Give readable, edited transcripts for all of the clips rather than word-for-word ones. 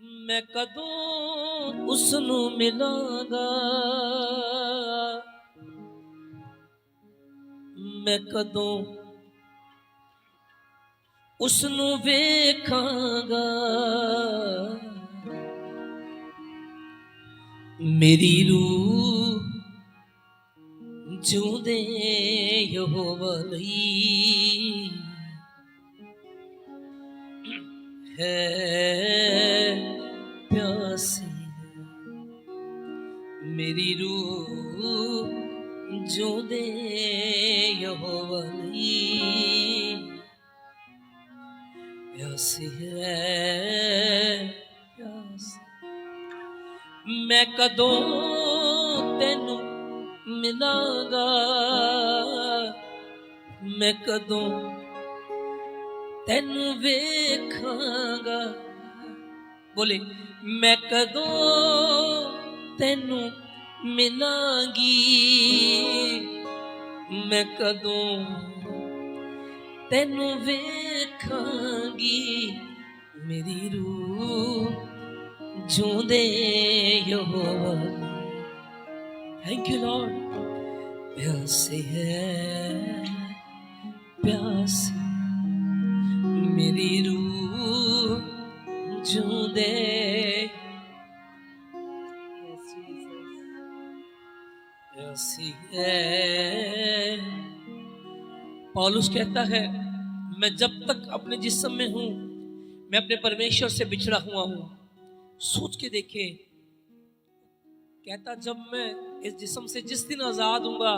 मैं कदों उसनू मिलांगा, मैं कदों उसनू वेखांगा। मेरी रूह जूंदे यहोवा लई है प्यासी। मेरी रूह जूंदे यहोवा लई प्यासी है प्यासी। मैं कदों तेनू मिलांगा, मैं कदों तेनू वेखांगा। बोले मैं कदों तेनू मिलांगी, मैं कदों तेनू वेखांगी। मेरी रूह जूंदे यहोवा, थैंक यू लॉर्ड, प्यासी है प्यासी। मेरी रूह जूंदे प्यासी है। पौलुस कहता है मैं जब तक अपने जिस्म में हूं मैं अपने परमेश्वर से बिछड़ा हुआ हूं। सोच के देखे, कहता जब मैं इस जिस्म से जिस दिन आजाद हूंगा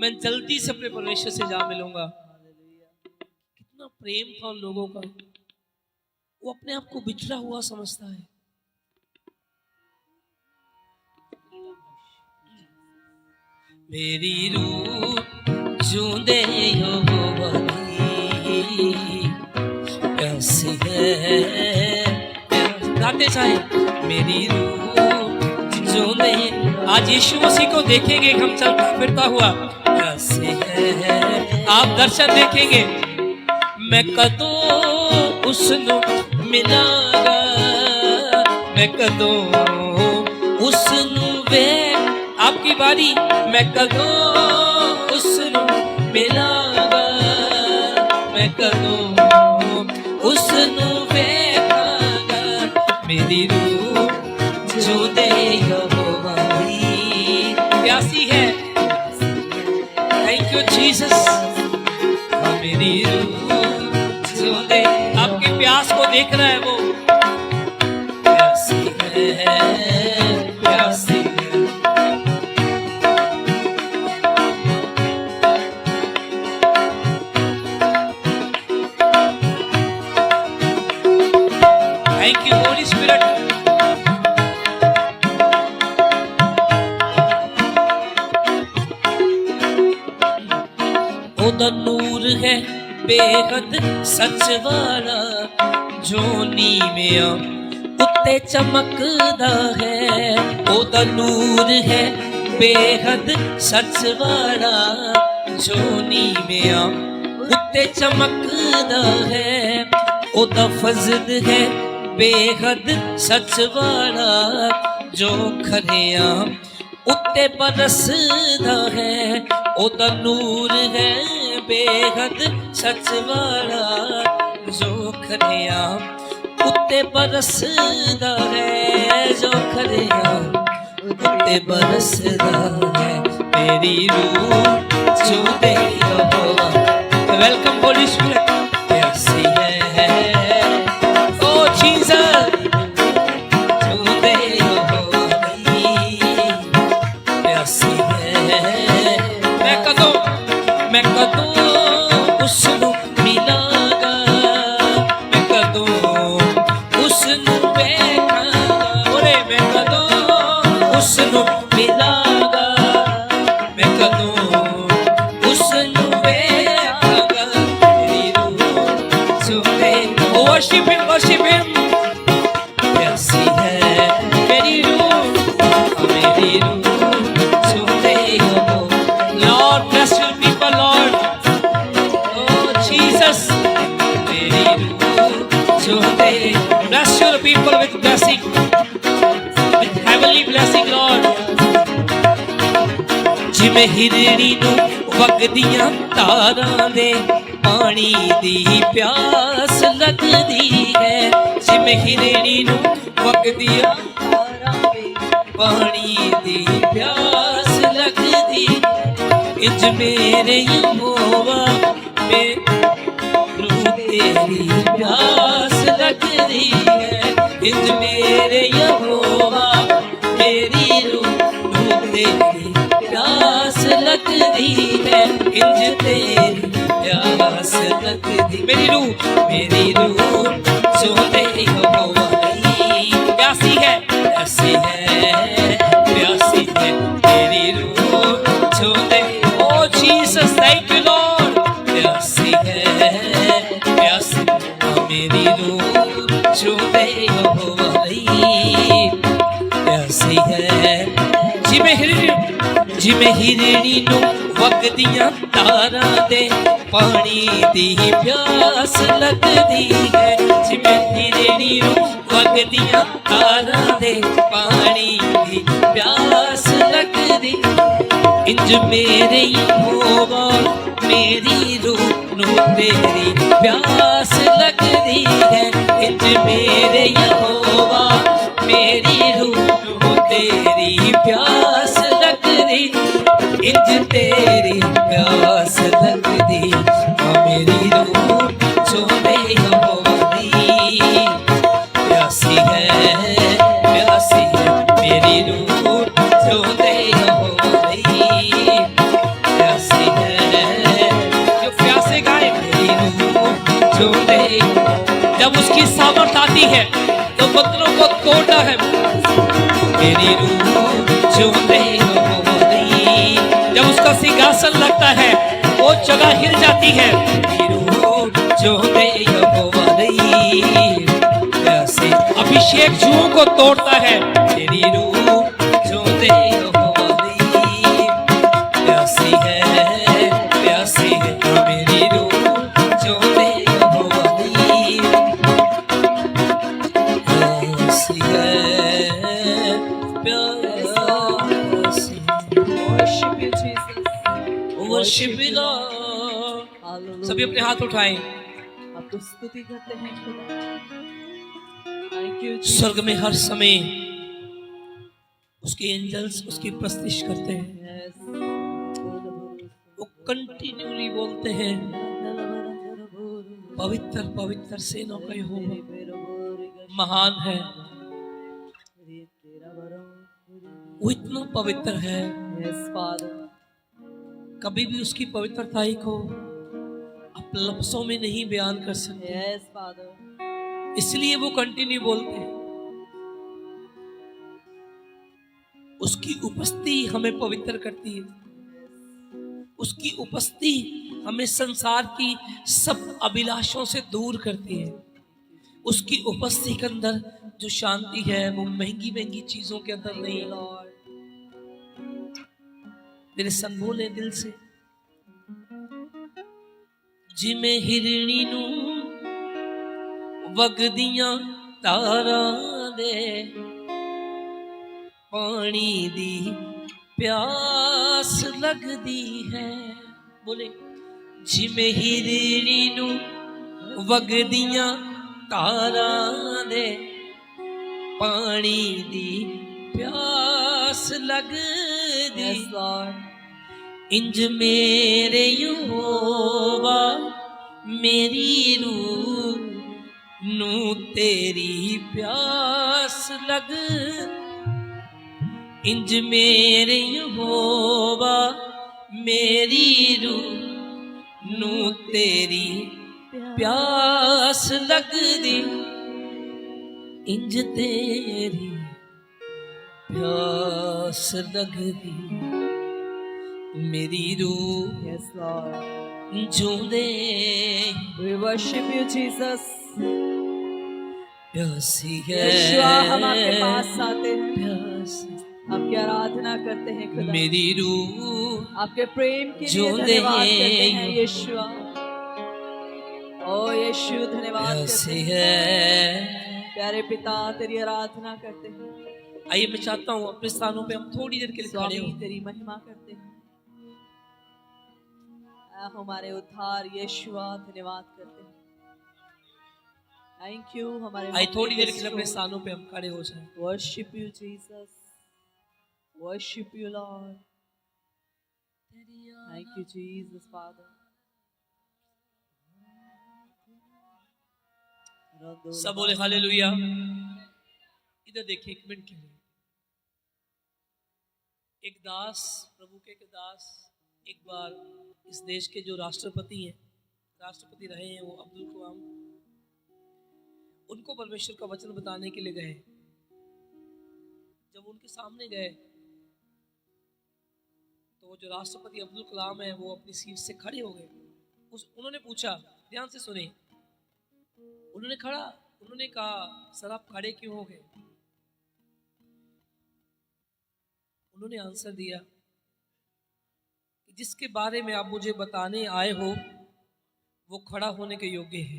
मैं जल्दी से अपने परमेश्वर से जा मिलूंगा। कितना प्रेम था उन लोगों का, वो अपने आप को बिछड़ा हुआ समझता है। मेरी रूह जूंदे यहोवा लई प्यासी है। गाते जाए मेरी रूह जूंदे। आज यीशु मसीह को देखेंगे हम चलता फिरता हुआ, प्यासी है। आप दर्शन देखेंगे। मैं कदों उसनू मिलांगा, मैं कदों उसनू वे। आपकी बारी। मैं कदों उसनू मिलांगा, मैं कदों उसनू वेखांगा। मेरी रूह जूंदे यहोवा लई प्यासी है। Thank you Jesus. मेरी रूह जूंदे, आपके प्यास को देख रहा है वो, प्यासी है प्यासी। Thank you, Holy Spirit. ओदा नूर है बेहद सच वाला, जो नीवियां उत्ते चमकदा है। ओदा नूर है बेहद सच वाला, जो नीवियां उत्ते चमकदा है। ओदा फजल है बेहद सच वाला, जो खरियां उत्ते बरसदा है। ओदा नूर है बेहद सच वाला, जो खरियां उत्ते बरसदा है, जो खरियां उत्ते बरसदा है। मेरी रूह जूंदे यहोवा। Welcome holy spirit. प्यासी है ओ जीसस, जूंदे यहोवा लई प्यासी है। मैं कदों उसनू मिलांगा, मैं कदों उसनू वेखांगा। बोले मैं कदों उसनू मिलांगा, मैं कदों उसनू वेखांगा। मेरी रूह जूंदे। Worship him, worship him. प्यासी है मेरी रूह, मेरी रूह जूंदे यहोवा। Lord bless your people Lord. Oh Jesus. मेरी रूह जूंदे Bless your people with blessing, with heavenly blessing, Lord. जिमें हिरणी नू वगदियां तारां दे पानी दी प्यास लगदी है। जिमें हिरणी नू वगदियां तारां दे पानी दी प्यास लगदी, इंज मेरे यहोवा मैनू तेरी प्यास लगदी है। इंज मेरे यहोवा मेरी रूह तेरी प्यास लगदी है। इंज तेरी प्यास लगदी, मेरी रूह सोते यहोवा दी प्यासी है, प्यासी है, प्यासी है मेरी रूह सोते। ओ जीसस थैंक यू लॉर्ड। प्यासी है, प्यासी मेरी रूह सोते यहोवा दी प्यासी है। जिमें हिरणी नू वगदियां तारां दे पानी दी प्यास लगदी है। जिमें हिरणी नू वगदियां तारां दे पानी दी प्यास लगदी, इंज मेरे यहोवा मेरी रूह नू तेरी प्यास लगदी है। इंज मेरे यहोवा मेरी रूह नू तेरी प्यास लगदी, इंज तेरी प्यास लगदी। मेरी रूह सोते यहोवा दी प्यासी है, प्यासी है मेरी रूह सोते यहोवा दी प्यासी है। जो प्यासे गाए मेरी रूह सोते, जब उसकी सामर्थ आती है तो बंधनों को तोड़ना है। मेरी रूह सोते यहोवा दी, जब उसका सिंहासन लगता है वो जगह हिल जाती है। मेरी रूह सोते यहोवा दी प्यासे, अभिषेक जुओं को तोड़ता है। मेरी रूह सोते यहोवा दी प्यासी है, प्यासी है मेरी रूह सोते यहोवा दी प्यासी है, प्यासी। Worship you Jesus, worship you Lord. सभी अपने हाथ उठाएं, आपको स्तुति करते हैं खुदा। Thank you Jesus. स्वर्ग में हर समय उसके एंजल्स उसकी प्रस्तिश करते हैं। Yes. वो कंटिन्यूली बोलते हैं पवित्र पवित्र सेनाओं का यहोवा महान है। वो इतना पवित्र है, Yes, Father. कभी भी उसकी पवित्रताई को आप लफ्जों में नहीं बयान कर सकते। Yes, Father. इसलिए वो कंटिन्यू बोलते हैं। उसकी उपस्थिति हमें पवित्र करती है। उसकी उपस्थिति हमें संसार की सब अभिलाषों से दूर करती है। उसकी उपस्थिति के अंदर जो शांति है वो महंगी महंगी चीजों के अंदर नहीं है। Lord. मेरे संग बोले दिल से, जिमें हिरणी नू वगदियां तारां दे पानी दी प्यास लगदी है। बोले, जिमें हिरणी नू वगदियां तारां दे पानी दी प्यास लगदी, Yes, Lord. इंज मेरे यहोवा मेरी रूह नू तेरी प्यास लग, इंज मेरे यहोवा मेरी रूह नू तेरी प्यास लग दी, इंज तेरी प्यास लग दी। मेरी रूह Yes, Lord. जूंदे We worship you, Jesus. प्यासी है, यीशुआ, हम आपके पास आते हैं, प्यासी आपकी आराधना करते हैं खुदा। मेरी रूह आपके प्रेम के लिए जूंदे धन्यवाद करते हैं यीशुआ। ओ यीशु, धन्यवाद करते प्यासी हैं। है, प्यारे पिता तेरी आराधना करते हैं आइए मैं चाहता हूँ अपने स्थानों पे हम थोड़ी देर के लिए खड़े स्वामी हो। तेरी महिमा करते हैं हमारे उद्धार यीशुआ धन्यवाद करते हैं थैंक यू हमारे आइए थोड़ी देर के लिए अपने स्थानों पे हम खड़े हो जाएं। Worship you Jesus worship you Lord thank you Jesus father सब बोले हालेलुया। इधर देखिए एक मिनट के लिए एक दास प्रभु के एक दास एक बार इस देश के जो राष्ट्रपति रहे हैं वो अब्दुल कलाम, उनको परमेश्वर का वचन बताने के लिए गए। जब उनके सामने गए तो वो जो राष्ट्रपति अब्दुल कलाम है वो अपनी सीट से खड़े हो गए। उन्होंने पूछा, ध्यान से सुने, उन्होंने कहा सर आप खड़े क्यों हो गए? उन्होंने आंसर दिया कि जिसके बारे में आप मुझे बताने आए हो वो खड़ा होने के योग्य है।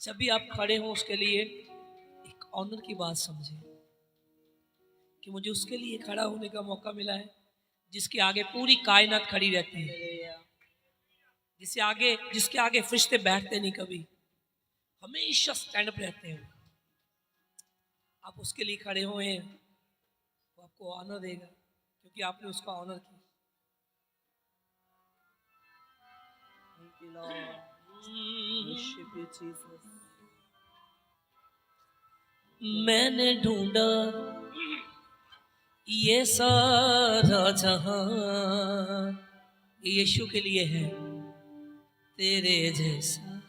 जब भी आप खड़े हो उसके लिए एक ऑनर की बात समझे कि मुझे उसके लिए खड़ा होने का मौका मिला है जिसके आगे पूरी कायनात खड़ी रहती है, जिसके आगे फरिश्ते बैठते नहीं, कभी हमेशा स्टैंड अप रहते हैं। आप उसके लिए खड़े हुए हैं, वो आपको ऑनर देगा क्योंकि आपने उसका ऑनर किया। Thank you, Lord. Worship you, Jesus. मैंने ढूंढा ये सारा जहां, यीशु के लिए है, तेरे जैसा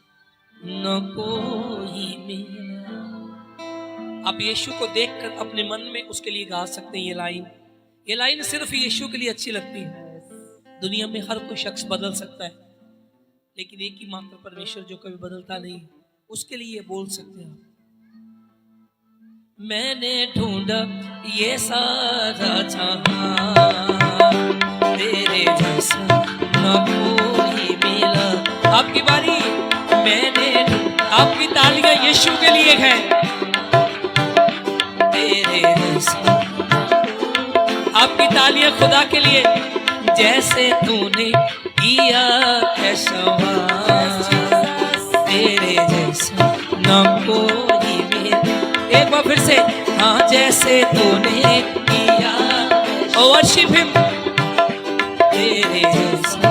न कोई मिला। आप यीशु को देखकर अपने मन में उसके लिए गा सकते हैं। ये लाइन सिर्फ यीशु के लिए अच्छी लगती है। दुनिया में हर कोई शख्स बदल सकता है लेकिन एक ही मात्र परमेश्वर जो कभी बदलता नहीं, उसके लिए बोल सकते हैं। मैंने ढूंढा ये सारा जहां, तेरे जैसा न कोई मिला। आपकी बारी, आपकी तालियां यीशु के लिए है। तेरे जैसा, आपकी तालियां खुदा के लिए, जैसे तूने किया है सवार, तेरे जैसा न कोई मिला। एक बार फिर से, हाँ जैसे तूने किया, वर्शिप हिम, तेरे जैसा।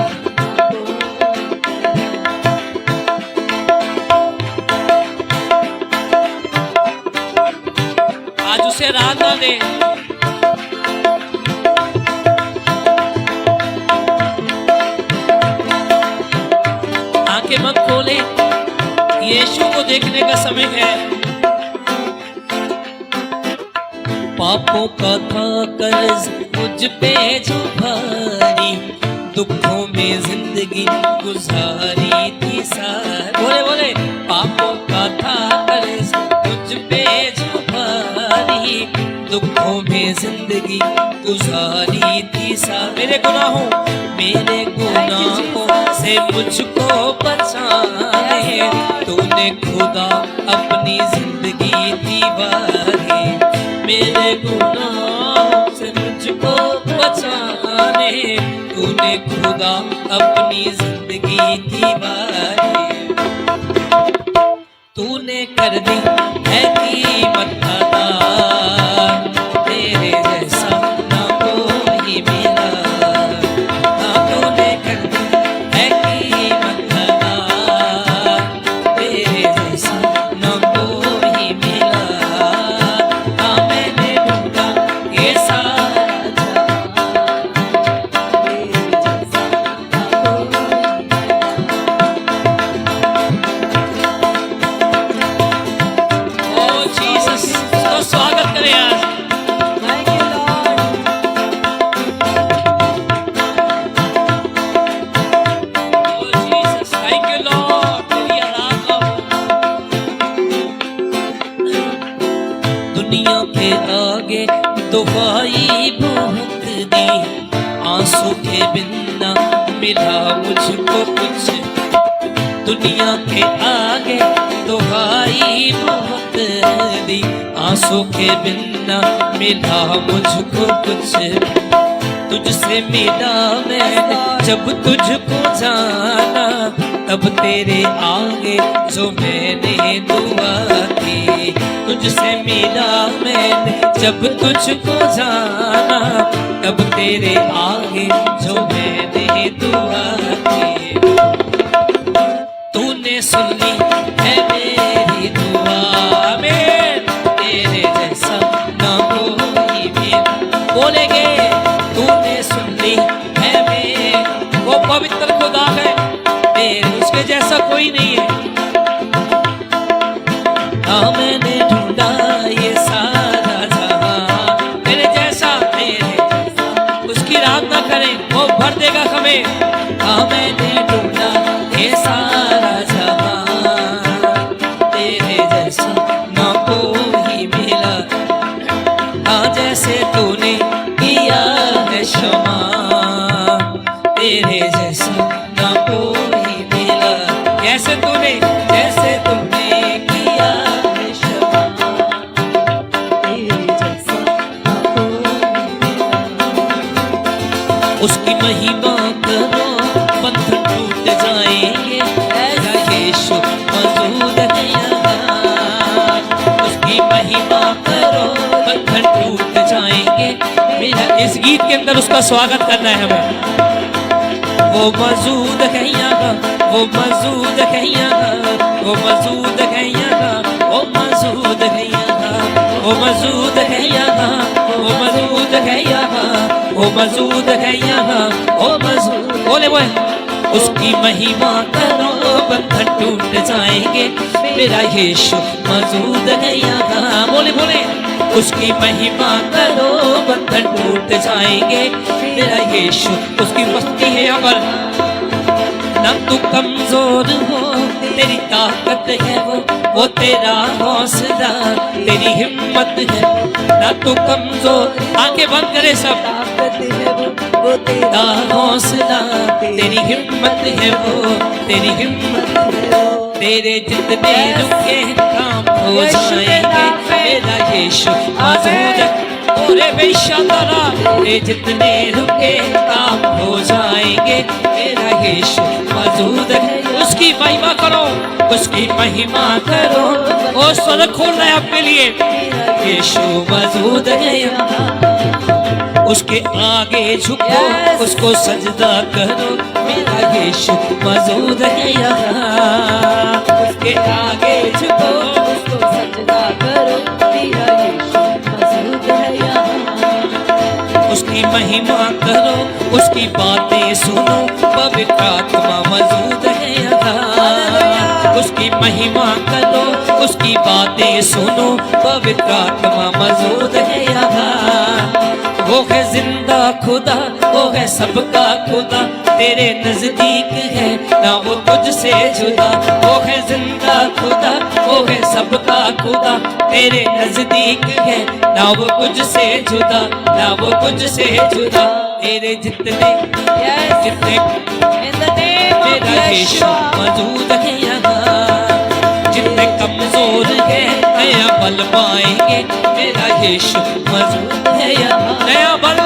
आज उसे आराधना दे। आंखें मत खोले, यीशु को देखने का समय है। पापों का था कर्ज मुझ पे जो भारी, दुखों में जिंदगी गुजारी थी सारी। बोले पापों का था कर्ज मुझ पे जो भारी, दुखों में जिंदगी गुजारी थी सारी। मेरे गुनाहों से मुझको बचाए, तूने खुदा अपनी जिंदगी दी वारी। मेरे गुनाहों से मुझको बचाने, तूने खुदा अपनी जिंदगी दी वारी। तूने कर दी है कीमत अदा, तेरे जैसा ना कोई मिला। तूने कर दी है कीमत अदा, तेरे जैसा ना कोई मिला। हाँ मैंने ढूंढा ये सारा जहां, तेरे जैसा ना कोई मिला। ओ जीसस, तो स्वागत करें आज। Thank you, Lord. Oh Jesus, thank you Lord, तेरी आराधना हो। दुनिया के आगे दुहाई बहुत दी, आंसू के बिना मिला मुझको कुछ। दुनिया के आगे दुहाई बहुत दी, आंसू के बिना मिला मुझको कुछ, तुझसे मिला मैंने जब तुझको जाना, तब तेरे आगे जो मैंने दुआ की। तुझसे मिला मैंने जब तुझको जाना, तब तेरे आगे जो मैंने दुआ की। तूने सुन ली है मेरी दुआ में, तेरे जैसा ना कोई भी। बोलेंगे तूने सुन ली है मेरी, वो पवित्र खुदा है, तेरे उसके जैसा कोई नहीं है। हाँ मैंने ढूंढा ये सारा जहां, तेरे जैसा मेरे जैसा, उसकी रात ना करें वो भर देगा हमें। हाँ मैंने ढूंढा ये सारा जहां, तेरे जैसा ना कोई मिला। हाँ जैसे तूने किया है क्षमा, तेरे जैसा ना कोई मिला। जैसे तूने किया है क्षमा, तेरे जैसा ना कोई मिला। उसकी महिमा करो बंधन टूट जाएंगे, ऐसा यीशु मौजूद है यहाँ। उसकी महिमा करो बंधन टूट जाएंगे। मेरा इस गीत के अंदर उसका स्वागत करना है हमें। वो मौजूद है यहाँ, वो मौजूद है यहाँ, वो मौजूद है यहाँ, वो मौजूद है यहाँ, वो मौजूद है यहाँ, वो मौजूद है यहाँ, वो मौजूद है यहाँ, वो मौजूद। बोले बोले उसकी महिमा करो बंधन टूट जाएंगे, मेरा यीशु मौजूद है यहाँ। बोले बोले उसकी महिमा करो बंधन टूट जाएंगे, मेरा यीशु। उसकी मस्ती है यहाँ पर। ना तू कमजोर हो, तेरी ताकत है वो तेरा हौसला, तेरी हिम्मत है। ना तू कमजोर, आंखें बंद करे सब, ताकत है वो तेरा हौसला, तेरी हिम्मत है वो तेरी हिम्मत है। तेरे जितने रुके काम हो जाएंगे, मेरा यीशु मौजूद है। ओरे बेशातारा, तेरे जितने रुके काम हो जाएंगे, मेरा यीशु मौजूद है। उसकी महिमा करो, उसकी महिमा करो। और स्वर खोलना है अपने लिए, यीशु मौजूद है यहाँ। उसके आगे झुको, उसको सजदा करो, मेरा यीशु मौजूद है यहाँ। उसके आगे झुको, उसको सजदा करो, मेरा यीशु मौजूद है यहाँ। उसकी महिमा करो, उसकी बातें सुनो, पवित्र आत्मा मौजूद है यहाँ। उसकी महिमा करो, उसकी बातें सुनो, पवित्र आत्मा मौजूद है यहाँ। वो है जिंदा खुदा, वो है सबका खुदा, तेरे नजदीक है ना वो तुझसे जुदा। वो है जिंदा खुदा, वो है सबका खुदा, तेरे नजदीक है ना वो तुझसे जुदा, ना वो तुझसे जुदा। तेरे जितने मेरा यीशु मौजूद है यहाँ। जितने कमजोर है नया बल पाएंगे, मेरा यीशु मौजूद है यहाँ। नया बल,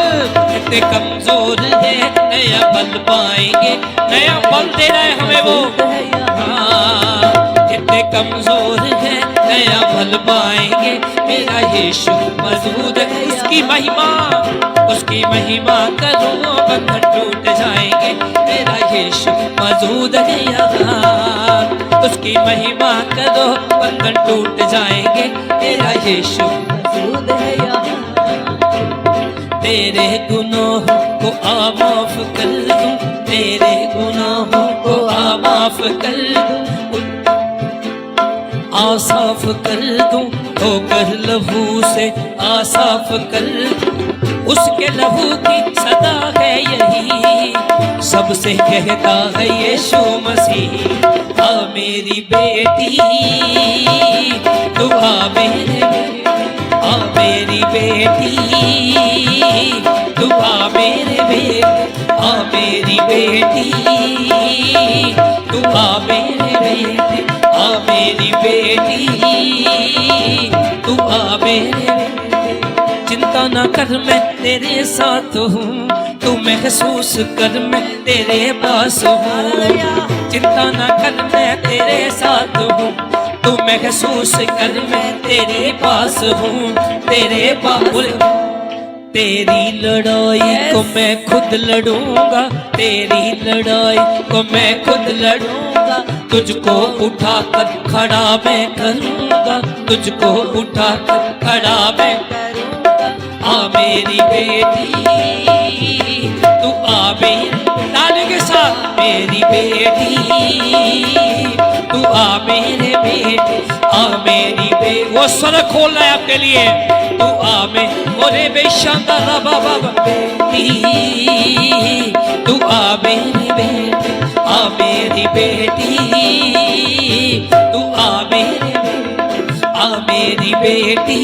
जितने कमजोर है नया बल पाएंगे, नया बल दे रहा है हमें वो। हाँ जितने कमजोर है नया बल पाएंगे, मेरा यीशु मौजूद है। उसकी महिमा करो, बंधन टूट जाएंगे, मेरा यीशु मौजूद है यहाँ। उसकी महिमा करो, बंधन टूट जाएंगे, मेरा यीशु मौजूद है यहाँ। तेरे गुनाहों को माफ कर दूं, तेरे गुनाहों को माफ कर दूं, आसाफ कर दूं, होकर लहू से आसाफ कर दूं। उसके लहू की सदा है यही, सबसे कहता है यीशु मसीह, आ मेरी बेटी तू आ मेरे, आ मेरी बेटी तू आ मेरे बेटे, आ मेरी बेटी तू आ मेरे बेटी तू आ मेरे बेटे। चिंता ना कर मैं तेरे साथ हूँ, तू महसूस कर मैं तेरे पास हूँ। चिंता ना कर मैं तेरे साथ हूँ, तू महसूस कर मैं तेरे पास हूँ, तेरे पास। तेरी लड़ाई को मैं खुद लड़ूंगा, तेरी लड़ाई को मैं खुद लड़ूंगा। तुझको उठाकर खड़ा मैं करूंगा, तुझको उठाकर खड़ा मैं करूंगा। आ मेरी बेटी तू आ मेरी, ताली के साथ मेरी बेटी तू आ मेरे बेटे। आ मेरी वो स्वर खोलना है आपके लिए। तू आ मेरे बेशानदार बाबा बेटी तू आ मेरी बेटी। आ मेरी बेटी तू आ मेरे बेटे। आ मेरी बेटी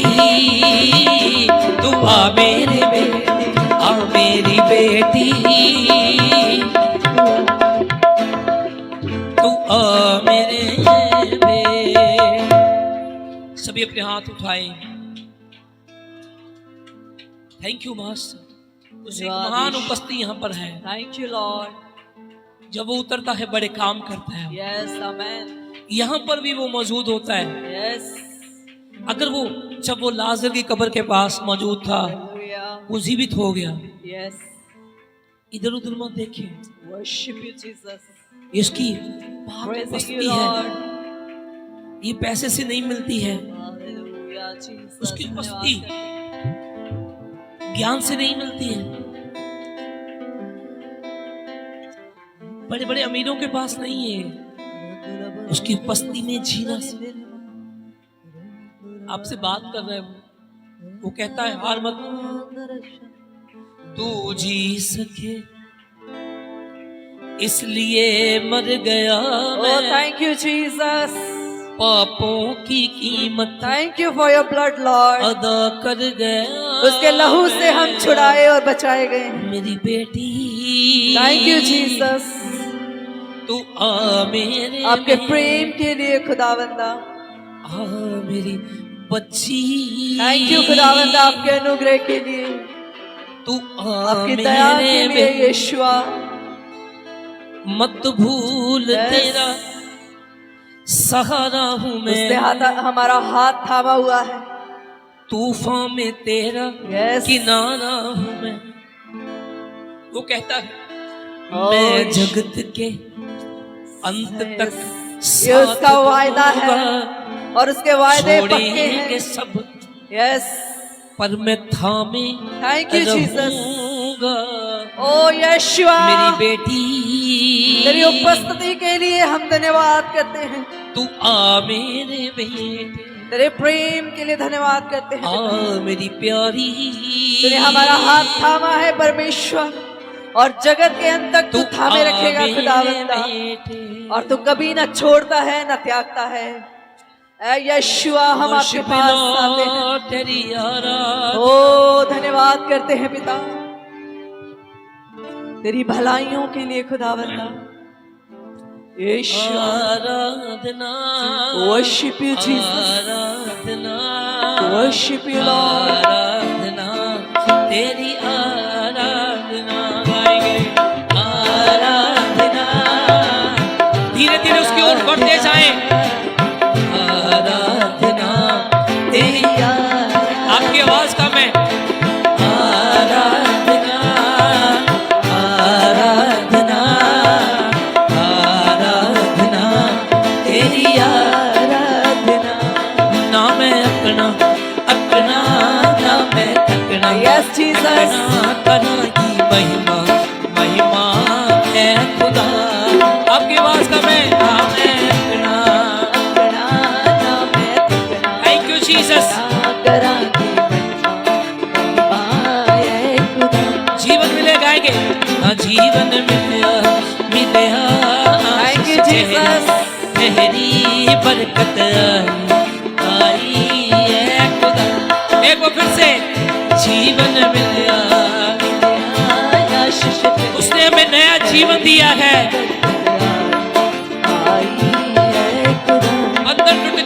तू आ मेरे बेटे। आ मेरी बेटी तू आ मेरे बेटे। सभी अपने हाथ उठाए। थैंक यू मास्टर, उसे एक महान उपस्थिति यहाँ पर है। Thank you, Lord. जब वो उतरता है बड़े काम करता है। Yes, Amen. यहाँ पर भी वो मौजूद होता है। Yes. अगर वो जब वो लाजर की कब्र के पास मौजूद था, Hallelujah. वो जीवित हो गया। Yes. इधर उधर मत देखिए, Worship you, Jesus. ये उसकी पाक Praising you, उपस्थिति है। Lord. ये पैसे से नहीं मिलती है, Hallelujah, Jesus. उसकी धन्यवाद उपस्थिति करते हैं। ज्ञान से नहीं मिलती है। बड़े बड़े अमीरों के पास नहीं है, उसकी उपस्थिति में जीना। आपसे बात कर रहे हैं, वो कहता है हार मत, तू जी सके इसलिए मर गया Oh, मैं। thank you, Jesus. पापों की कीमत Thank you for your blood, Lord. अदा कर गया। उसके लहू से हम छुड़ाए और बचाए गए हैं। मेरी बेटी Thank you, Jesus. तू आ मेरे आपके में। प्रेम के लिए खुदावंदा। आ मेरी बच्ची। थैंक यू खुदावंदा आपके अनुग्रह के लिए, तू आ आपकी दया के मेरे लिए में। यीशुआ। मत भूल Yes. तेरा सहारा हूँ उसने मैं। हमारा हाथ थामा हुआ है। तूफान में तेरा Yes. किनारा हूँ मैं। वो कहता है Oh, मैं जगत के अंत Yes. तक ये उसका साथ वायदा है दूंगा। और उसके वायदे पक्के छोड़ेंगे हैं। सब यस, पर मैं थामे थैंक यू जीसस। रहूंगा। ओ यीशुआ, मेरी बेटी तेरी उपस्थिति के लिए हम धन्यवाद करते हैं। तू आ मेरे बेटे। तेरे प्रेम के लिए धन्यवाद करते हैं। आ मेरी प्यारी, तूने हमारा हाथ थामा है परमेश्वर, और जगत के अंत तक तू थामे रखेगा खुदावंदा, और तू कभी न छोड़ता है न त्यागता है। ऐ यीशुआ, हम आपके पास आते हैं। तेरी आराधना। ओ धन्यवाद करते हैं पिता, तेरी भलाइयों के लिए खुदावंदा। यीशु, आराधना, worship you Jesus, Aradhana, worship you Lord। आराधना, तेरी आराधना गाएंगे। आराधना, धीरे धीरे उसकी ओर बढ़ते जाएं। आराधना तेरी, आपकी आवाज कम है। आराधना, आराधना, आराधना, तेरी आराधना। ना मैं अपना अपना, ना मैं थकना। Yes Jesus, कना की महिमा, महिमा है खुदा। आपकी आवाज कम है। ना मैं अपना, ना मैं थकना। Thank you Jesus. करा की महिमा है खुदा। जीवन मिले गाएंगे। हाँ जीवन मिले मिले। Thank you Jesus। तेरी बरकत आई है खुदा। एक बार फिर से, जीवन मिला, उसने हमें नया जीवन दिया है। अंदर टूट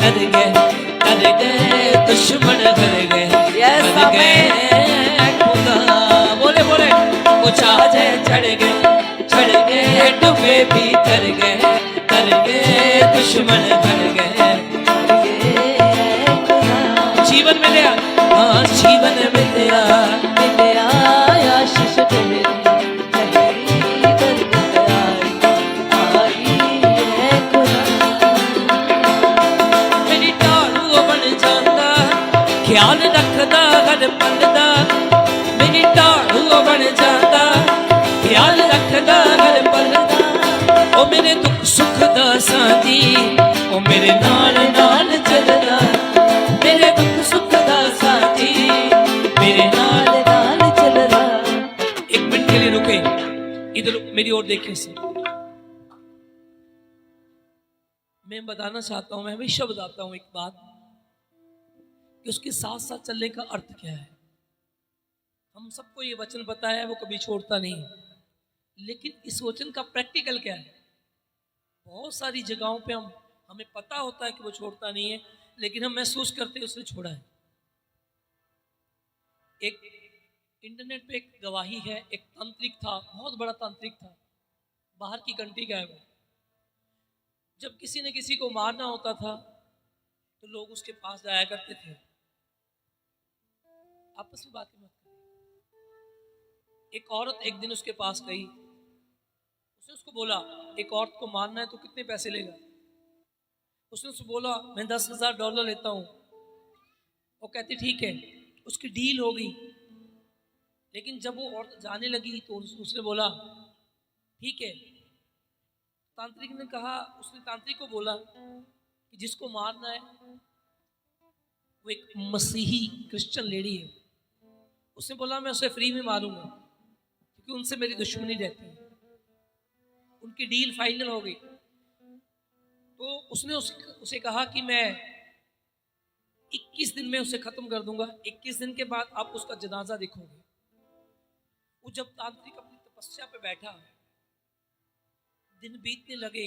कर गए दुश्मन कर गए Yes, कर गए amen. खुदा बोले बोले उछाले चढ़ गए डूबे भी कर गए दुश्मन कर गए जीवन मिले हाँ जीवन मिले आशीष तेरी बरकत आई है खुदा। मेरी ढालू बन जाता ख्याल रखदा हर पल दा मेरी ढालू बन जाता ख्याल रखदा हर पल दा ओ मेरे दुख सुख दा साथी ओ मेरे नाल नाल चलदा मेरे दुख सुख दा साथी मेरे नाल नाल चल रहा। एक मिनट के लिए रुके इधर मेरी ओर देखे से मैं बताना चाहता हूं मैं हमेशा बताता हूं एक बात कि उसके साथ साथ चलने का अर्थ क्या है। हम सबको ये वचन पता है वो कभी छोड़ता नहीं लेकिन इस वचन का प्रैक्टिकल क्या है। बहुत सारी जगहों पे हमें पता होता है कि वो छोड़ता नहीं है लेकिन हम महसूस करते हैं उसने छोड़ा है। एक इंटरनेट पे एक गवाही है एक तांत्रिक था बहुत बड़ा तांत्रिक था बाहर की कंट्री का है वो। जब किसी ने किसी को मारना होता था तो लोग उसके पास जाया करते थे। आपस में बातें मत करिए। एक औरत एक दिन उसके पास गई उसने उसको बोला एक औरत को मारना है तो कितने पैसे लेगा। उसने उसको बोला मैं $10,000 लेता हूं। वो कहती ठीक है उसकी डील हो गई। लेकिन जब वो औरत जाने लगी तो उसने बोला ठीक है। तांत्रिक ने कहा उसने तांत्रिक को बोला कि जिसको मारना है वो एक मसीही क्रिश्चियन लेडी है। उसने बोला मैं उसे फ्री में मारूंगा क्योंकि उनसे मेरी दुश्मनी रहती है। उनकी डील फाइनल हो गई तो उसने उसे कहा कि मैं 21 दिन में उसे खत्म कर दूंगा। 21 दिन के बाद आप उसका जनाजा देखोगे। वो जब तांत्रिक अपनी तपस्या पे बैठा दिन बीतने लगे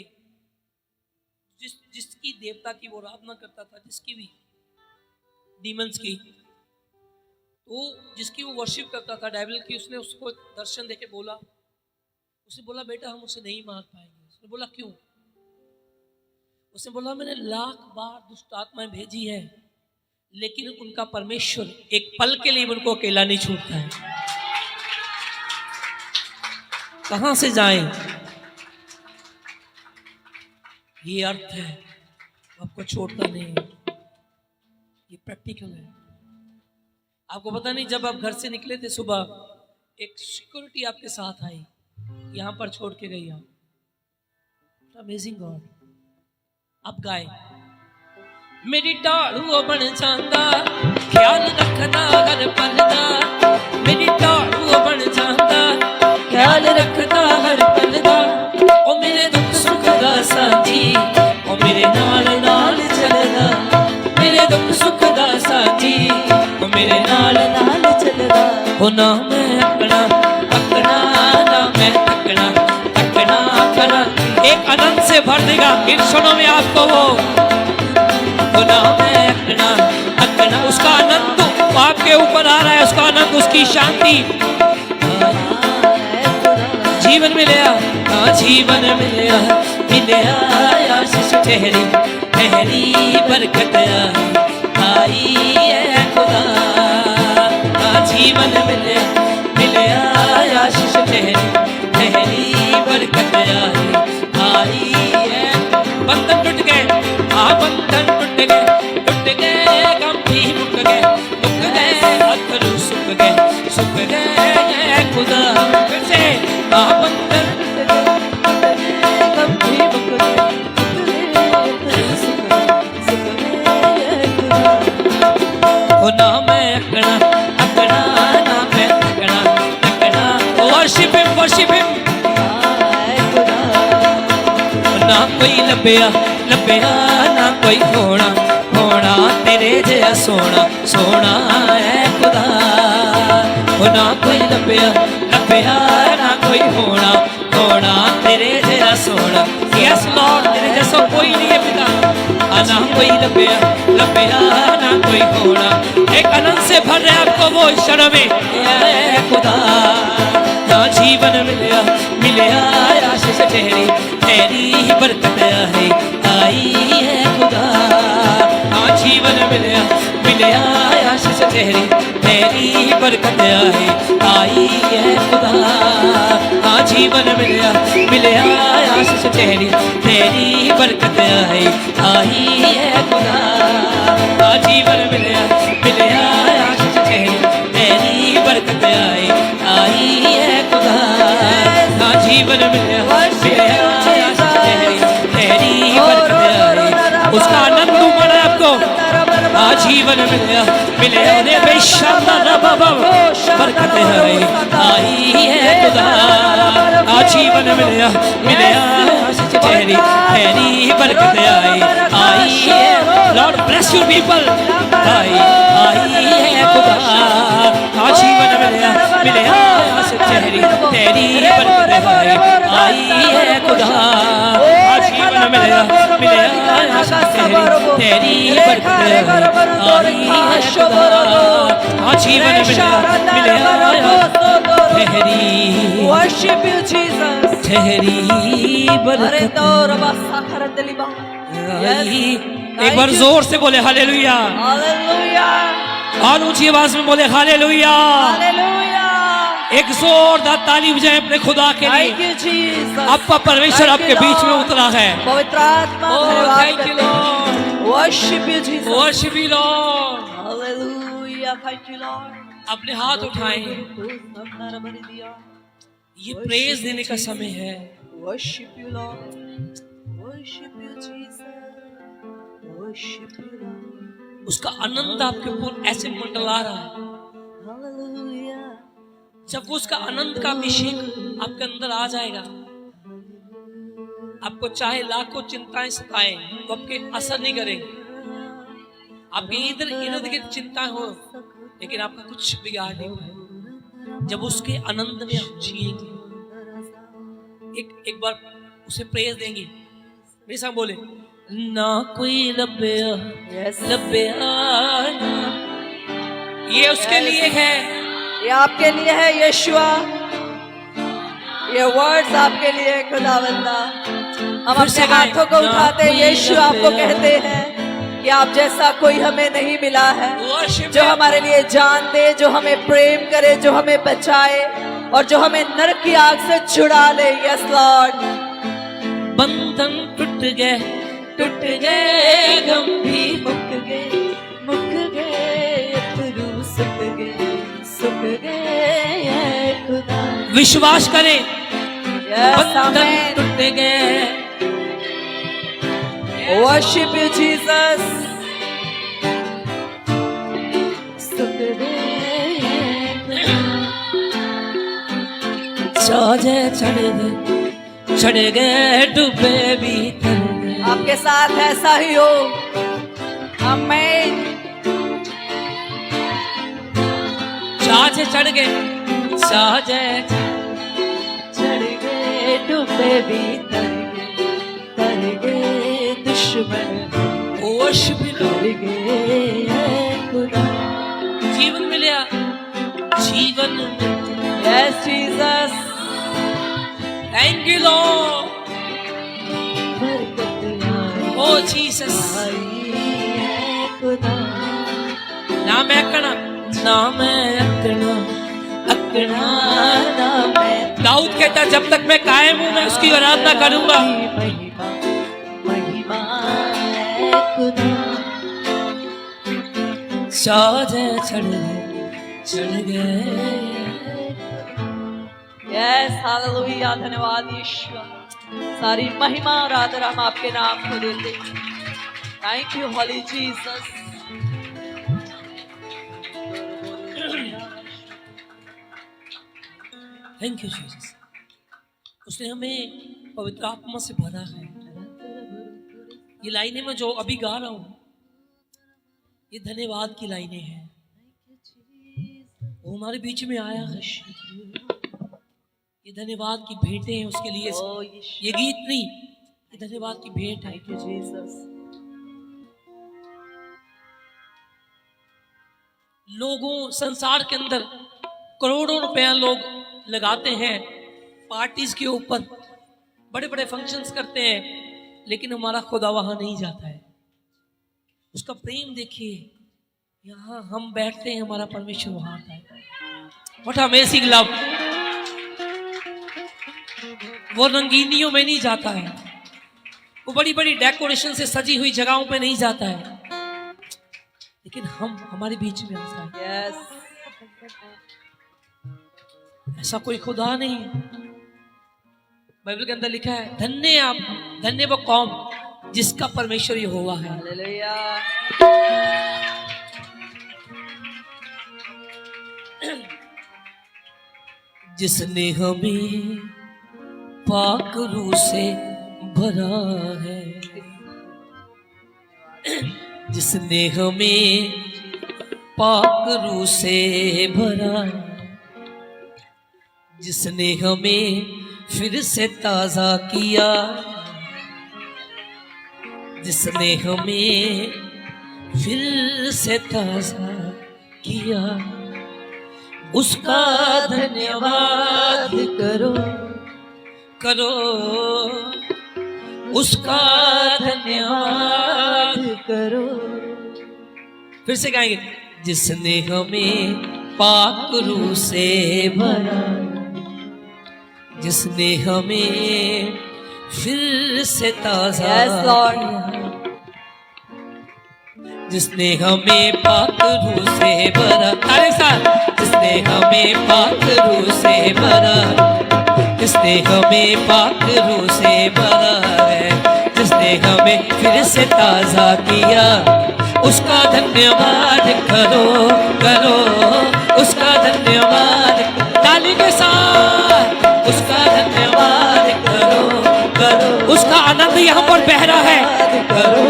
जिसकी देवता की वो आराधना करता था जिसकी भी डीमंस की तो जिसकी वो वर्शिप करता था डेविल की उसने उसको दर्शन देके बोला उसने बोला बेटा हम उसे नहीं मार पाएंगे। उसने बोला क्यों। उसने बोला मैंने लाख बार दुष्ट आत्माएं भेजी है लेकिन उनका परमेश्वर एक पल के लिए उनको अकेला नहीं छोड़ता है। कहां से जाएं। ये अर्थ है आपको छोड़ता नहीं है। ये प्रैक्टिकल है। आपको पता नहीं जब आप घर से निकले थे सुबह एक सिक्योरिटी आपके साथ आई यहां पर छोड़ के गई आप। Amazing God. अब गाए मेरी ढालू बन जाता ख्याल रखदा हर पल दा मेरी ढालू बन जाता ख्याल रखदा हर पल दा ओ मेरे दुख सुख दा साथी ओ मेरे नाल नाल चलदा मेरे दुख सुख दा साथी ओ मेरे नाल नाल चलदा ओ ना मैं अपना ना मैं थकना करा एक आनंद से भर देगा इन क्षणों में आपको वो ना मैं अकना उसका आनंद आपके ऊपर आ रहा है। उसका आनंद उसकी शांति जीवन मिलया जीवन मिलया आशीष ठहरी बरकत आई है खुदा। जीवन मिलया आशीष ठहरी बरकत आई है। बंधन टूट गए बंधन टूट गए गम भी मुक गए अथरू सुख गए खुदा। फिर से बंधन गम भी मुक ना मैं अकड़ा ना मैं तकड़ा वर्शिप हिम ना कोई लभया ना कोई होना तेरे जैसा सोना है खुदा। ना कोई लभया ना कोई होना तेरे जैसा सोना। यस लॉर्ड तेरे जैसा कोई नहीं है पिता। ना कोई लभ्या लभ्या ना कोई होना। एक आनंद से भर रहे आपको वो क्षण में, ऐ खुदा ना जीवन मिलया मिलया आशीष तेरी तेरी बरकत है आई है खुदा। ना जीवन मिलया मिलया आशीष तेरी तेरी बरकत है आई है खुदा। ना जीवन मिलया मिलया आशीष तेरी तेरी बरकत है आई है खुदा। ना जीवन मिलया मिलया आशीष तेरी तेरी बरकत है आई है खुदा। ना जीवन मिलया मिलया आशीष तेरी तेरी बरकत है उसका आनंद उमड़ा आपको। आजीवन मिलया मिलया ने बेशानदार बाबा बरकत है आई है खुदा। आजीवन मिलया मिलया आशीष तेरी तेरी बरकत आई है। Lord bless you people I है खुदा। आजीवन मिलया मिलया आशीष तेरी तेरी बरकत आई है खुदा। आजीवन मिलया मिलया आशीष तेरी बरकत आई है खुदा। आजीवन मिलया मिलया तेरी Worship you, Jesus. तेरी बरकत आई। एक बार जोर से बोले हालेलुया, Hallelujah. और ऊंची आवाज में बोले हालेलुया। Hallelujah. एक जोरदार ताली बजाएं अपने खुदा के Thank लिए। you, Jesus. आपका परमेश्वर Thank आपके you, बीच में Lord. उतरा है। पवित्र आत्मा Oh, धन्यवाद thank you, करते हैं। Lord. Worship you, Jesus. Worship you, Lord. Hallelujah. Thank you, Lord. अपने हाथ उठाएं, ये प्रेज देने का समय है। Worship you, Lord. Worship you, Jesus. Worship you, Lord. उसका आनंद आपके ऊपर ऐसे मंडला रहा है। Hallelujah. जब वो उसका आनंद का अभिषेक आपके अंदर आ जाएगा, आपको चाहे लाखों चिंताएं सताएं, वो आपके असर नहीं करेंगे। आपके इधर इर्द गिर्द चिंताएं हो, लेकिन आपका कुछ बिगाड़ नहीं पाएगा। जब उसके आनंद में आप जिएंगे, एक बार उसे प्रेज देंगे, मेरे साथ बोले ना कोई लभ्या Yes. लभ्या ना। ये उसके लिए है। ये आपके लिए है यीशुआ। ये वर्ड्स आपके लिए है खुदावंदा। हम अपने हाथों को उठाते हैं, यीशु आपको कहते हैं कि आप जैसा कोई हमें नहीं मिला है, जो हमारे लिए जान दे, जो हमें प्रेम करे, जो हमें बचाए और जो हमें नरक की आग से छुड़ा ले। Yes Lord. बंधन टूट गए गम भी मुक गए अथरू सुख गए खुदा। विश्वास करें, Yes, बंधन amen. टूट गए। Worship you, Jesus. सुख गए साजे चढ़ गए डूबे भी तर गए। आपके साथ ऐसा ही हो। आमीन। साजे चढ़ गए, साजे चढ़ गए डूबे भी तर गए दुश्मन worship you, तर Lord. गए खुदा। जीवन मिलया, जीवन Yes, Jesus. Thank you Lord. बरकत ओ जीसस। आई है खुदा। ना मैं अकड़ा, ना मैं अकड़ा अकड़ा ना मैं दाऊद कहता है, जब तक मैं कायम हूं मैं उसकी आराधना करूंगा। महिमा महिमा है खुदा। साजे चढ़ गए। Yes hallelujah. धन्यवाद यीशु। सारी महिमा और आदर हम आपके नाम को देते हैं। Thank you holy Jesus. Thank you Jesus. उसने हमें पवित्र आत्मा से भरा है। ये लाइनें मैं जो अभी गा रहा हूं, ये धन्यवाद की लाइनें हैं। वो हमारे बीच में आया है। ये धन्यवाद की भेंटें हैं उसके लिए। ये गीत नहीं, ये धन्यवाद की भेंट है। Thank you Jesus. लोगों संसार के अंदर करोड़ों रुपया लोग लगाते हैं पार्टीज के ऊपर, बड़े बड़े फंक्शंस करते हैं, लेकिन हमारा खुदा वहां नहीं जाता है। उसका प्रेम देखिए, यहाँ हम बैठते हैं, हमारा परमेश्वर वहां आता है। What amazing love. वो रंगीनियों में नहीं जाता है, वो बड़ी बड़ी डेकोरेशन से सजी हुई जगहों पे नहीं जाता है, लेकिन हम हमारे बीच में आता है। Yes. ऐसा कोई खुदा नहीं है। बाइबल के अंदर लिखा है, धन्य आप, धन्य वो कौम जिसका परमेश्वर यहोवा है। Hallelujah. जिसने हमें पाक रूह से भरा है, जिसने हमें पाक रूह से भरा, जिसने हमें फिर से ताजा किया, जिसने हमें फिर से ताजा किया, उसका धन्यवाद करो करो, उसका धन्यवाद करो। फिर से गाएंगे, जिसने हमें पाक रूह से भरा, जिसने हमें फिर से ताजा Yes, Lord. किया, जिसने हमें पाक रूह से भरा, तारे साथ, जिसने हमें पाक रूह से भरा, जिसने हमें पाक रूह से भरा है, जिसने हमें फिर से ताजा किया, उसका धन्यवाद करो करो, उसका धन्यवाद ताली के साथ, उसका धन्यवाद करो करो, उसका आनंद यहाँ पर बह रहा है, करो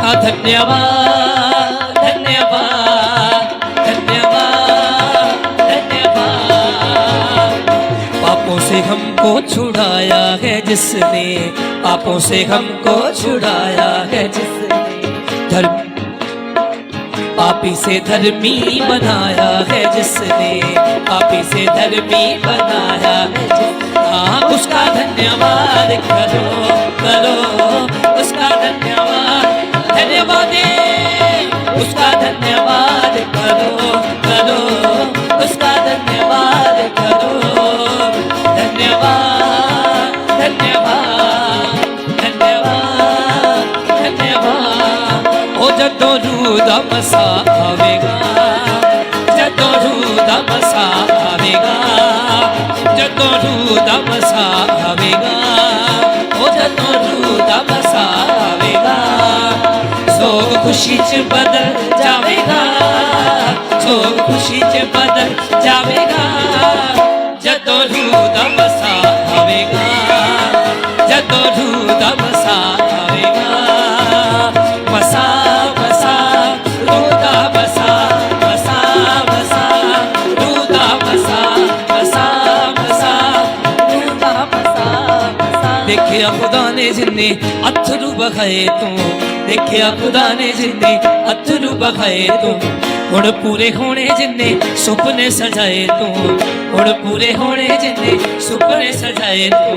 का धन्यवाद धन्यवाद धन्यवाद धन्यवाद। पापों से हमको छुड़ाया है जिसने, पापों से हमको छुड़ाया है जिसने, धर्म पापी से धर्मी बनाया है जिसने, पापी से धर्मी बनाया है जिसने, हाँ उसका धन्यवाद करो करो, उसका धन्यवाद धन्यवाद उसका धन्यवाद करो करो, उसका धन्यवाद करो, धन्यवाद धन्यवाद धन्यवाद धन्यवाद। ओ जदों रूह दा मसा आवेगा, जदों रूह दा मसा आवेगा, जदों रूह दा मसा आवेगा, ओ जदों रूह दा मसा आवेगा, सोग खुशी च बदल जावेगा, सोग खुशी च बदल जावेगा, जदों रूह दा मसा आवेगा, जदों रूह दा मसा आवेगा, मसा मसा रूह दा मसा, मसा मसा रूह दा मसा, मसा मसा रूह दा मसा मसा। देखिया खुदा ने जिन्ने अथरू बहाए तू, देखिया खुदा ने जिन्ने अथरू बहाए तू, हुण पूरे होने जिन्ने सुपने सजाए तू, हुण पूरे होने जिन्ने सुपने सजाए तू,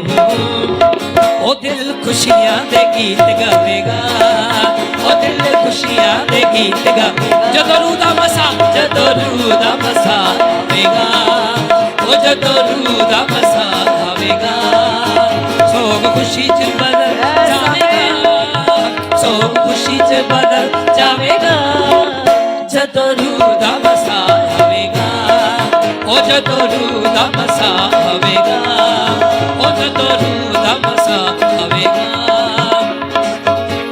ओ दिल खुशियां दे गीत गावेगा, ओ दिल खुशियां दे गीत गावेगा, जदों रूह दा मसा, जदों रूह दा मसा आवेगा, ओ जदों रूह दा मसा आवेगा, सोग खुशी च बदल जावेगा, सोग खुशी च बदल जावेगा, जदों रूह दा मसा आवेगा, ओ जदों रूह दा मसा आवेगा, ओ जदों रूह दा मसा आवेगा।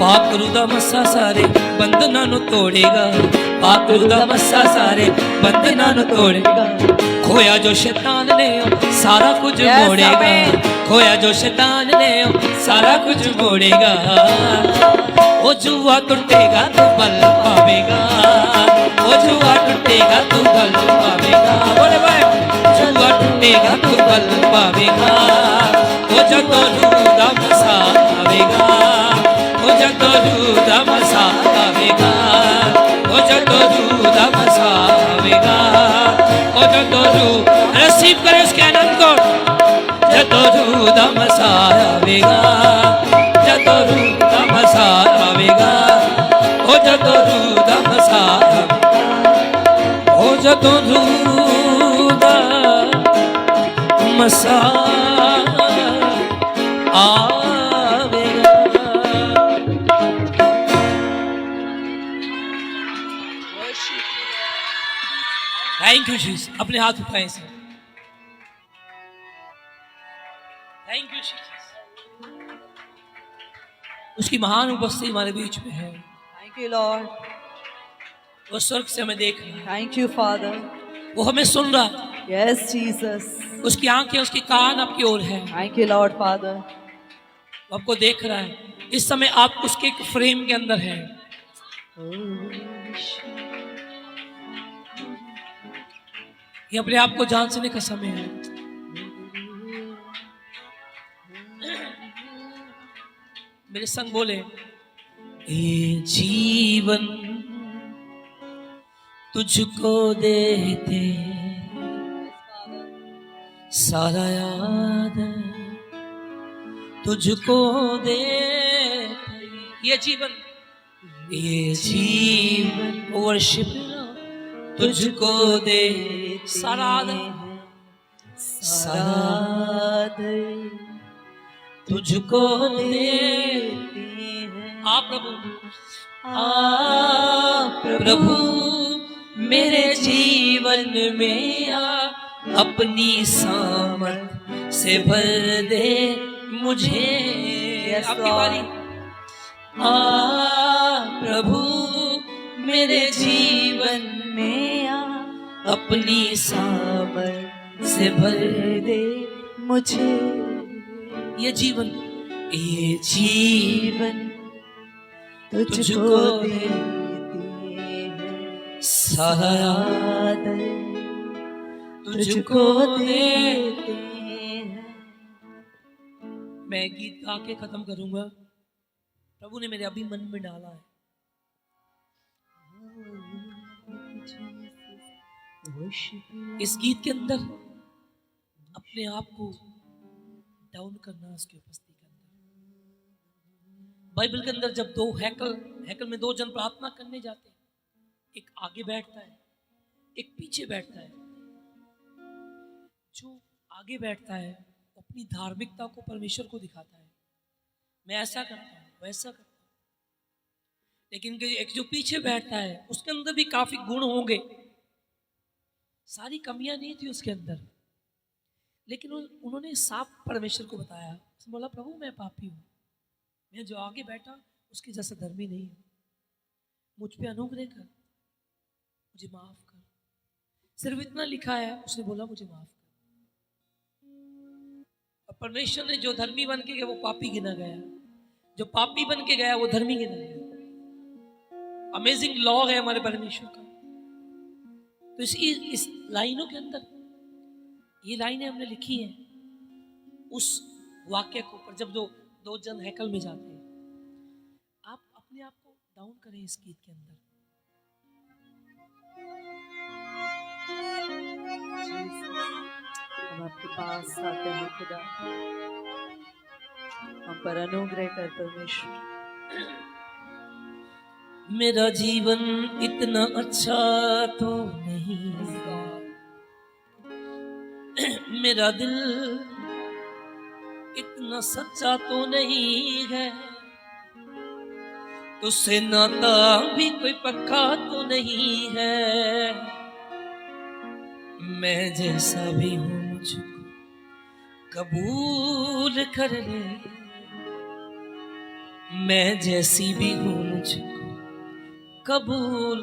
पाक रूह दा मसा सारे बंधनां नूं तोड़ेगा, पाक रूह दा मसा सारे बंधनां नूं तोड़ेगा, खोया जो शैतान ने सारा कुछ मोड़ेगा, खोया जो शैतान ने सारा कुछ मोड़ेगा, ओ जुआ टूटेगा तो बल पावेगा, ओ जुआ टूटेगा तो बल पावेगा, बोले भाई जुआ टूटेगा तो बल पावेगा, ओ जदों रूह दा मसा आवेगा, ओ जदों रूह दा मसा आवेगा, ओ जदों रूह दा मसा रिसीव करें उसके आनंद को। जतोरू दमसारावेगा, जतोरू दमसारावेगा, ओ जतोरू दमसारावेगा, ओ जतोरू दमसारावेगा। Thank you Jesus. अपने हाथ उठाएं सर। Thank you Jesus. उसकी महान उपस्थिति हमारे बीच में है। Thank you, Lord. वो स्वर्ग से हमें देख रहा है, Thank you, Father. वो हमें सुन रहा है। Yes, Jesus. उसकी आंखें, उसकी कान आपकी ओर है, Thank you, Lord, Father. वो आपको देख रहा है। इस समय आप उसके एक फ्रेम के अंदर हैं। ये अपने आप को जांचने का समय है। मेरे संग बोले, ये जीवन तुझको देते सारा याद तुझको देते। ये जीवन वर्शिप तुझको दे सारा तुझको देते हैं। आप प्रभु मेरे जीवन में आ, अपनी सामर्थ से भर दे मुझे। आपकी बारी। प्रभु मेरे जीवन में आ, अपनी सामर्थ से भर दे मुझे। ये जीवन तुझको देते हैं सारा याद तुझको देते हैं। मैं गीत गा के खत्म करूंगा। प्रभु ने मेरे अभी मन में डाला है। इस गीत के अंदर अपने आप को डाउन करना, उसकी उपस्थिति के अंदर। बाइबल के अंदर जब दो हैकल में दो जन प्रार्थना करने जाते हैं, एक आगे बैठता है, एक पीछे बैठता है। जो आगे बैठता है अपनी धार्मिकता को परमेश्वर को दिखाता है, मैं ऐसा करता हूँ, वैसा करता हूँ। लेकिन एक जो पीछे बैठता है उसके अंदर भी काफी गुण होंगे, सारी कमियां नहीं थी उसके अंदर, लेकिन उन्होंने साफ परमेश्वर को बताया। उसने बोला, प्रभु मैं पापी हूँ, मैं जो आगे बैठा उसके जैसा धर्मी नहीं हूँ, मुझ पे अनुग्रह कर, मुझे माफ कर। सिर्फ इतना लिखा है, उसने बोला मुझे माफ कर। और परमेश्वर ने जो धर्मी बन के गया वो पापी गिना गया, जो पापी बन के गया वो धर्मी गिना गया। अमेजिंग लॉ है हमारे परमेश्वर का। तो इस लाइनों के अंदर ये लाइनें हमने लिखी हैं उस वाक्य को ऊपर, जब दो जन हैकल में जाते हैं। आप अपने आप को डाउन करें इस गीत के अंदर। हम आपके पास आते हैं खुदा, हम पर अनुग्रह कर परमेश्वर। मेरा जीवन इतना अच्छा तो नहीं, मेरा दिल इतना सच्चा तो नहीं है, तुझसे नाता भी कोई पक्का तो नहीं है। मैं जैसा भी हूँ मुझको कबूल कर ले, मैं जैसी भी हूँ मुझको कबूल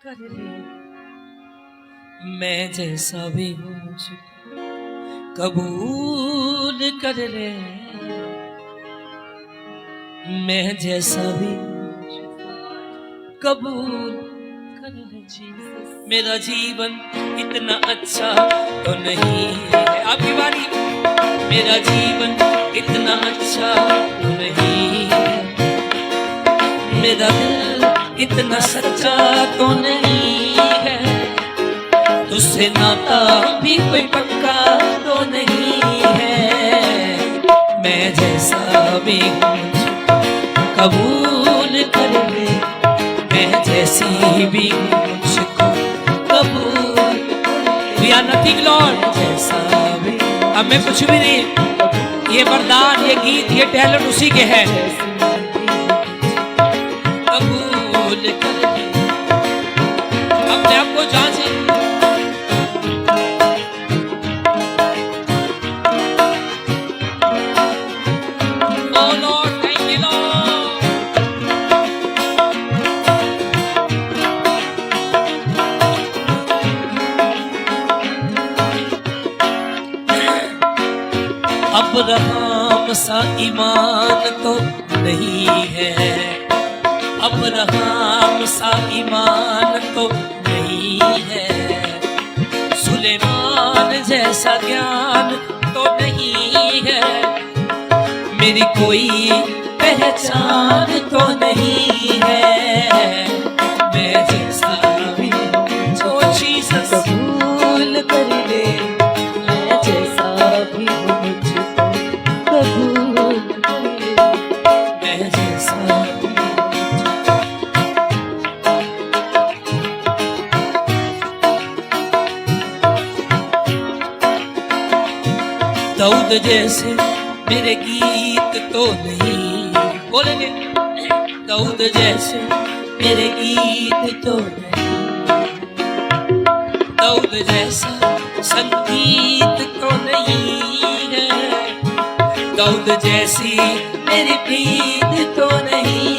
कर ले, मैं जैसा भी हूँ मुझको कबूल कर ले, मैं जैसा भी कबूल कर ले। मेरा जीवन इतना अच्छा तो नहीं है, आपकी बारी। मेरा जीवन इतना अच्छा तो नहीं है, मेरा दिल इतना सच्चा तो नहीं है, तुझसे नाता भी कोई पक्का तो नहीं है, मैं जैसा भी हूँ कबूल कर ले, मैं जैसी भी हूँ मुझको कबूल। We are nothing Lord, जैसा भी हमें कुछ भी नहीं। ये वरदान, ये गीत, ये टैलेंट उसी के है। कबूल कर ले, अपने आप को जांचे। Oh Lord, thank you Lord। Abraham सा ईमान तो नहीं है, अब्राहम सा ईमान तो नहीं है, सुलेमान जैसा ज्ञान तो नहीं है, मेरी कोई पहचान तो नहीं है, मैं जैसा भी जो चीज़ कबूल कर ले, मैं जैसा भी हूँ मुझको कबूल कर ले, मैं जैसा भी दाऊद जैसे मेरे गीत तो नहीं, बोलेंगे दाऊद जैसे मेरे गीत तो नहीं, दाऊद जैसा संगीत तो नहीं है, दाऊद जैसी मेरी प्रीत तो नहीं